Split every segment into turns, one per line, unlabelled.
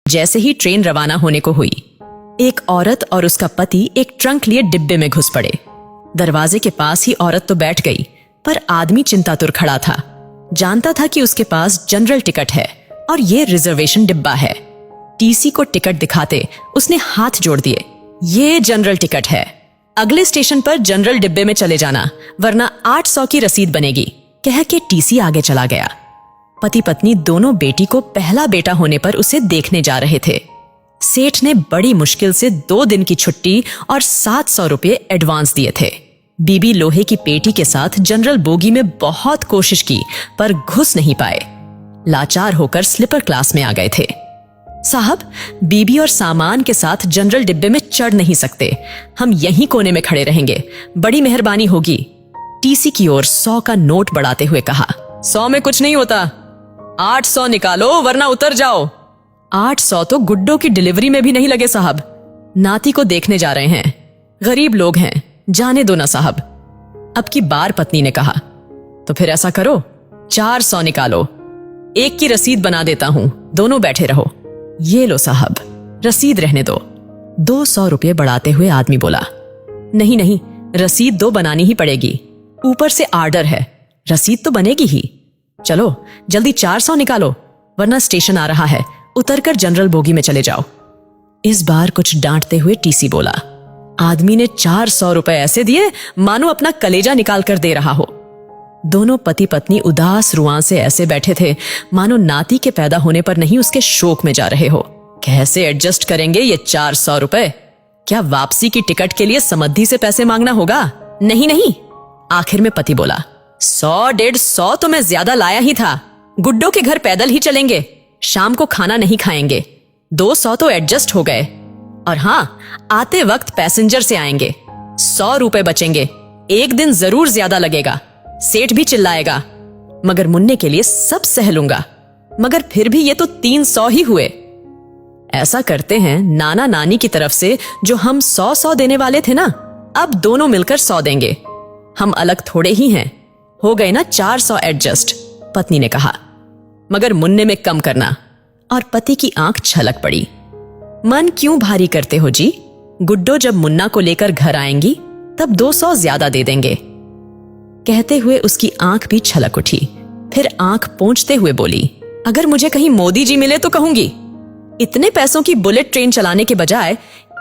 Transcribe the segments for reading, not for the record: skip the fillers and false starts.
जैसे ही ट्रेन रवाना होने को हुई, एक औरत और उसका पति एक ट्रंक लिए डिब्बे में घुस पड़े। दरवाजे के पास ही औरत तो बैठ गई, पर आदमी चिंतातुर खड़ा था। जानता था कि उसके पास जनरल टिकट है और ये रिजर्वेशन डिब्बा है। टीसी को टिकट दिखाते उसने हाथ जोड़ दिए। ये जनरल टिकट है, अगले स्टेशन पर जनरल डिब्बे में चले जाना, वरना 800 की रसीद बनेगी, कह के टीसी आगे चला गया। पति पत्नी दोनों बेटी को पहला बेटा होने पर उसे देखने जा रहे थे। सेठ ने बड़ी मुश्किल से 2 दिन की छुट्टी और 700 रुपये एडवांस दिए थे। बीबी लोहे की पेटी के साथ जनरल बोगी में बहुत कोशिश की, पर घुस नहीं पाए। लाचार होकर स्लीपर क्लास में आ गए थे। साहब, बीबी और सामान के साथ जनरल डिब्बे में चढ़ नहीं सकते, हम यहीं कोने में खड़े रहेंगे, बड़ी मेहरबानी होगी। टीसी की ओर 100 का नोट बढ़ाते हुए कहा। 100 में कुछ नहीं होता, 800 निकालो वरना उतर जाओ। 800 तो गुड्डो की डिलीवरी में भी नहीं लगे साहब, नाती को देखने जा रहे हैं, गरीब लोग हैं, जाने दो ना साहब। अब की बार पत्नी ने कहा, तो फिर ऐसा करो 400 निकालो, एक की रसीद बना देता हूं, दोनों बैठे रहो। ये लो साहब, रसीद रहने दो। 200 रुपये बढ़ाते हुए आदमी बोला, नहीं नहीं, रसीद 2 बनानी ही पड़ेगी, ऊपर से आर्डर है, रसीद तो बनेगी ही। चलो जल्दी 400 निकालो, वरना स्टेशन आ रहा है, उतरकर जनरल बोगी में चले जाओ। इस बार कुछ डांटते हुए टीसी बोला। आदमी ने 400 रुपए ऐसे दिए मानो अपना कलेजा निकाल कर दे रहा हो। दोनों पति पत्नी उदास रुआं से ऐसे बैठे थे मानो नाती के पैदा होने पर नहीं उसके शोक में जा रहे हो। कैसे एडजस्ट करेंगे ये 400 रुपए? क्या वापसी की टिकट के लिए समद्धि से पैसे मांगना होगा? नहीं नहीं। आखिर में पति बोला, 100-150 तो मैं ज्यादा लाया ही था, गुड्डो के घर पैदल ही चलेंगे, शाम को खाना नहीं खाएंगे, 200 तो एडजस्ट हो गए, और हाँ, आते वक्त पैसेंजर से आएंगे, 100 रुपए बचेंगे, एक दिन जरूर ज्यादा लगेगा, सेठ भी चिल्लाएगा, मगर मुन्ने के लिए सब सह लूंगा, मगर फिर भी ये तो 300 ही हुए। ऐसा करते हैं, नाना नानी की तरफ से जो हम 100 देने वाले थे ना, अब दोनों मिलकर 100 देंगे, हम अलग थोड़े ही हैं, हो गए ना 400 एडजस्ट, पत्नी ने कहा। मगर मुन्ने में कम करना। और पति की आंख छलक पड़ी। मन क्यों भारी करते हो जी, गुड्डो जब मुन्ना को लेकर घर आएंगी तब 200 ज्यादा दे देंगे। कहते हुए उसकी आंख भी छलक उठी, फिर आंख पोंछते हुए बोली, अगर मुझे कहीं मोदी जी मिले तो कहूंगी, इतने पैसों की बुलेट ट्रेन चलाने के बजाय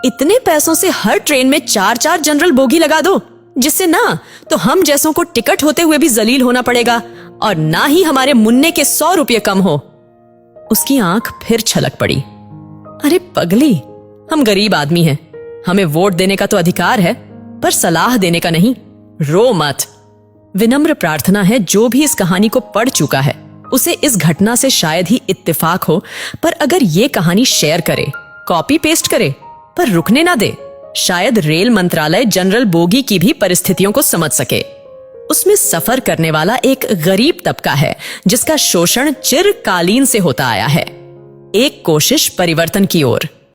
इतने पैसों से हर ट्रेन में 4-4 जनरल बोगी लगा दो, जिससे ना तो हम जैसों को टिकट होते हुए भी जलील होना पड़ेगा और ना ही हमारे मुन्ने के 100 रुपये कम हो। उसकी आंख फिर छलक पड़ी। अरे पगली, हम गरीब आदमी हैं, हमें वोट देने का तो अधिकार है, पर सलाह देने का नहीं, रो मत। विनम्र प्रार्थना है, जो भी इस कहानी को पढ़ चुका है उसे इस घटना से शायद ही इत्तेफाक हो, पर अगर ये कहानी शेयर करे, कॉपी पेस्ट करे, पर रुकने ना दे, शायद रेल मंत्रालय जनरल बोगी की भी परिस्थितियों को समझ सके। उसमें सफर करने वाला एक गरीब तबका है जिसका शोषण चिरकालीन से होता आया है। एक कोशिश परिवर्तन की ओर।